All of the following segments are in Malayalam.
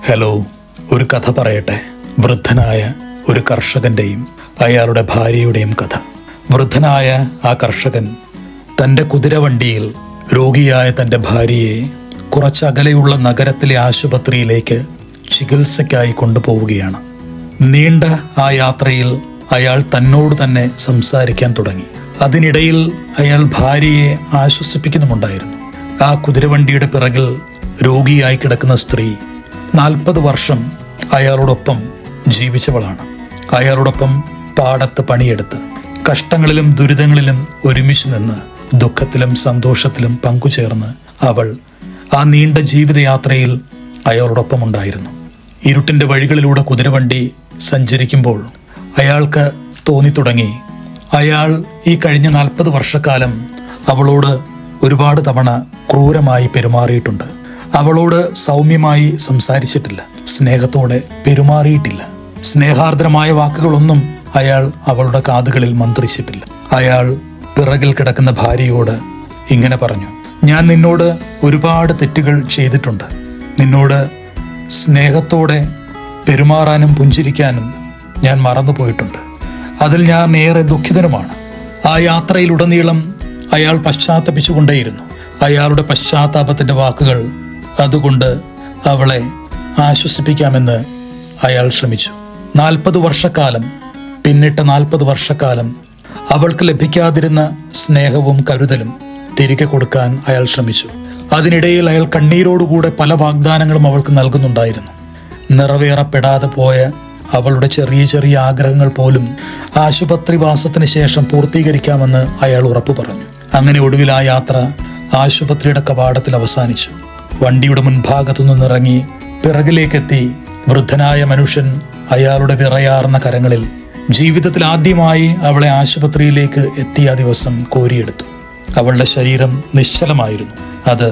ഹലോ, ഒരു കഥ പറയട്ടെ. വൃദ്ധനായ ഒരു കർഷകന്റെയും അയാളുടെ ഭാര്യയുടെയും കഥ. വൃദ്ധനായ ആ കർഷകൻ തൻ്റെ കുതിരവണ്ടിയിൽ രോഗിയായ തൻ്റെ ഭാര്യയെ കുറച്ചകലെയുള്ള നഗരത്തിലെ ആശുപത്രിയിലേക്ക് ചികിത്സയ്ക്കായി കൊണ്ടുപോവുകയാണ്. നീണ്ട ആ യാത്രയിൽ അയാൾ തന്നോട് തന്നെ സംസാരിക്കാൻ തുടങ്ങി. അതിനിടയിൽ അയാൾ ഭാര്യയെ ആശ്വസിപ്പിക്കുന്നുമുണ്ടായിരുന്നു. ആ കുതിരവണ്ടിയുടെ പിറകിൽ രോഗിയായി കിടക്കുന്ന സ്ത്രീ 40 വർഷം അയാളോടൊപ്പം ജീവിച്ചവളാണ്. അയാളോടൊപ്പം പാടത്ത് പണിയെടുത്ത് കഷ്ടങ്ങളിലും ദുരിതങ്ങളിലും ഒരുമിച്ച് നിന്ന് ദുഃഖത്തിലും സന്തോഷത്തിലും പങ്കുചേർന്ന് അവൾ ആ നീണ്ട ജീവിതയാത്രയിൽ അയാളോടൊപ്പം ഉണ്ടായിരുന്നു. ഇരുട്ടിന്റെ വഴികളിലൂടെ കുതിരവണ്ടി സഞ്ചരിക്കുമ്പോൾ അയാൾക്ക് തോന്നിത്തുടങ്ങി, അയാൾ ഈ കഴിഞ്ഞ 40 വർഷക്കാലം അവളോട് ഒരുപാട് തവണ ക്രൂരമായി പെരുമാറിയിട്ടുണ്ട്. അവളോട് സൗമ്യമായി സംസാരിച്ചിട്ടില്ല, സ്നേഹത്തോടെ പെരുമാറിയിട്ടില്ല. സ്നേഹാർദ്രമായ വാക്കുകളൊന്നും അയാൾ അവളുടെ കാതുകളിൽ മന്ത്രിച്ചിട്ടില്ല. അയാൾ പിറകിൽ കിടക്കുന്ന ഭാര്യയോട് ഇങ്ങനെ പറഞ്ഞു: ഞാൻ നിന്നോട് ഒരുപാട് തെറ്റുകൾ ചെയ്തിട്ടുണ്ട്. നിന്നോട് സ്നേഹത്തോടെ പെരുമാറാനും പുഞ്ചിരിക്കാനും ഞാൻ മറന്നുപോയിട്ടുണ്ട്. അതിൽ ഞാൻ ഏറെ ദുഃഖിതനുമാണ്. ആ യാത്രയിലുടനീളം അയാൾ പശ്ചാത്തപിച്ചുകൊണ്ടേയിരുന്നു. അയാളുടെ പശ്ചാത്താപത്തിന്റെ വാക്കുകൾ അതുകൊണ്ട് അവളെ ആശ്വസിപ്പിക്കാമെന്ന് അയാൾ ശ്രമിച്ചു. 40 വർഷക്കാലം പിന്നിട്ട 40 വർഷക്കാലം അവൾക്ക് ലഭിക്കാതിരുന്ന സ്നേഹവും കരുതലും തിരികെ കൊടുക്കാൻ അയാൾ ശ്രമിച്ചു. അതിനിടയിൽ അയാൾ കണ്ണീരോടുകൂടെ പല വാഗ്ദാനങ്ങളും അവൾക്ക് നൽകുന്നുണ്ടായിരുന്നു. നിറവേറപ്പെടാതെ പോയ അവളുടെ ചെറിയ ചെറിയ ആഗ്രഹങ്ങൾ പോലും ആശുപത്രിവാസത്തിന് ശേഷം പൂർത്തീകരിക്കാമെന്ന് അയാൾ ഉറപ്പു പറഞ്ഞു. അങ്ങനെ ഒടുവിൽ ആ യാത്ര ആശുപത്രിയുടെ കവാടത്തിൽ അവസാനിച്ചു. വണ്ടിയുടെ മുൻഭാഗത്തു നിന്നിറങ്ങി പിറകിലേക്കെത്തി വൃദ്ധനായ മനുഷ്യൻ അയാളുടെ വിറയാർന്ന കരങ്ങളിൽ ജീവിതത്തിൽ ആദ്യമായി അവളെ ആശുപത്രിയിലേക്ക് എത്തിയ ദിവസം കോരിയെടുത്തു. അവളുടെ ശരീരം നിശ്ചലമായിരുന്നു. അത്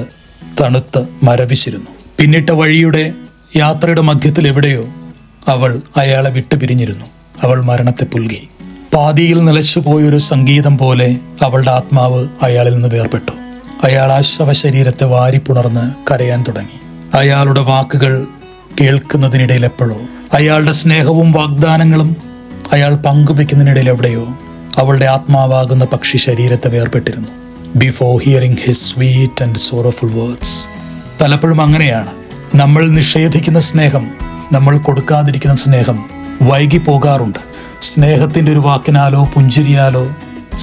തണുത്ത് മരവിച്ചിരുന്നു. പിന്നിട്ട വഴിയുടെ യാത്രയുടെ മധ്യത്തിൽ എവിടെയോ അവൾ അയാളെ വിട്ടുപിരിഞ്ഞിരുന്നു. അവൾ മരണത്തെ പുൽകി. പാതിയിൽ നിലച്ചുപോയൊരു സംഗീതം പോലെ അവളുടെ ആത്മാവ് അയാളിൽ നിന്ന് വേർപെട്ടു. അയാൾ ആ ശവശരീരത്തെ വാരിപ്പുണർന്ന് കരയാൻ തുടങ്ങി. അയാളുടെ വാക്കുകൾ കേൾക്കുന്നതിനിടയിൽ എപ്പോഴോ, അയാളുടെ സ്നേഹവും വാഗ്ദാനങ്ങളും അയാൾ പങ്കുവെക്കുന്നതിനിടയിൽ എവിടെയോ അവളുടെ ആത്മാവാകുന്ന പക്ഷി ശരീരത്തെ വേർപെട്ടിരുന്നു. Before hearing his sweet and sorrowful words. പലപ്പോഴും അങ്ങനെയാണ്. നമ്മൾ നിഷേധിക്കുന്ന സ്നേഹം, നമ്മൾ കൊടുക്കാതിരിക്കുന്ന സ്നേഹം വൈകി പോകാറുണ്ട്. സ്നേഹത്തിന്റെ ഒരു വാക്കിനാലോ പുഞ്ചിരിയാലോ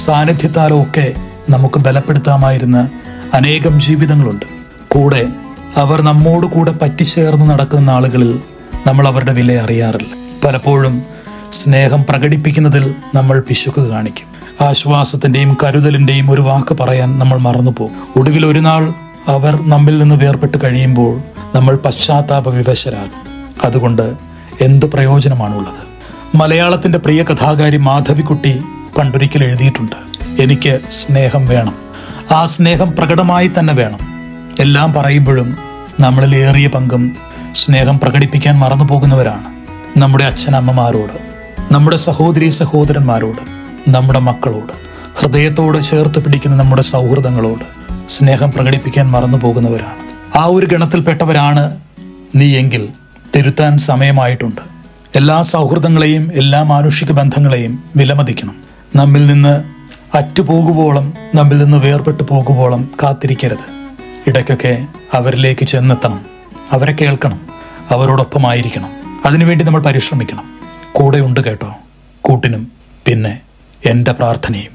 സാന്നിധ്യത്താലോ ഒക്കെ നമുക്ക് ബലപ്പെടുത്താമായിരുന്ന അനേകം ജീവിതങ്ങളുണ്ട്. കൂടെ അവർ നമ്മോട് കൂടെ പറ്റിച്ചേർന്ന് നടക്കുന്ന ആളുകളിൽ നമ്മൾ അവരുടെ വില അറിയാറില്ല. പലപ്പോഴും സ്നേഹം പ്രകടിപ്പിക്കുന്നതിൽ നമ്മൾ പിശുക്ക് കാണിക്കും. ആശ്വാസത്തിന്റെയും കരുതലിന്റെയും ഒരു വാക്ക് പറയാൻ നമ്മൾ മറന്നുപോകും. ഒടുവിൽ ഒരു നാൾ അവർ നമ്മിൽ നിന്ന് വേർപെട്ട് കഴിയുമ്പോൾ നമ്മൾ പശ്ചാത്താപ വിവശരാകും. അതുകൊണ്ട് എന്തു പ്രയോജനമാണുള്ളത്? മലയാളത്തിന്റെ പ്രിയ കഥാകാരി മാധവിക്കുട്ടി പണ്ടൊരിക്കൽ എഴുതിയിട്ടുണ്ട്: എനിക്ക് സ്നേഹം വേണം, ആ സ്നേഹം പ്രകടമായി തന്നെ വേണം. എല്ലാം പറയുമ്പോഴും നമ്മളിൽ ഏറിയ പങ്കും സ്നേഹം പ്രകടിപ്പിക്കാൻ മറന്നു പോകുന്നവരാണ്. നമ്മുടെ അച്ഛനമ്മമാരോട്, നമ്മുടെ സഹോദരി സഹോദരന്മാരോട്, നമ്മുടെ മക്കളോട്, ഹൃദയത്തോട് ചേർത്ത് പിടിക്കുന്ന നമ്മുടെ സൗഹൃദങ്ങളോട് സ്നേഹം പ്രകടിപ്പിക്കാൻ മറന്നു പോകുന്നവരാണ്. ആ ഒരു ഗണത്തിൽപ്പെട്ടവരാണ് നീ എങ്കിൽ തിരുത്താൻ സമയമായിട്ടുണ്ട്. എല്ലാ സൗഹൃദങ്ങളെയും എല്ലാ മാനുഷിക ബന്ധങ്ങളെയും വിലമതിക്കണം. നമ്മിൽ നിന്ന് അറ്റുപോകുവോളം, നമ്മിൽ നിന്ന് വേർപെട്ടു പോകുവോളം കാത്തിരിക്കരുത്. ഇടയ്ക്കൊക്കെ അവരിലേക്ക് ചെന്നെത്തണം, അവരെ കേൾക്കണം, അവരോടൊപ്പമായിരിക്കണം. അതിനുവേണ്ടി നമ്മൾ പരിശ്രമിക്കണം. കൂടെയുണ്ട് കേട്ടോ, കൂട്ടിനും പിന്നെ എൻ്റെ പ്രാർത്ഥനയും.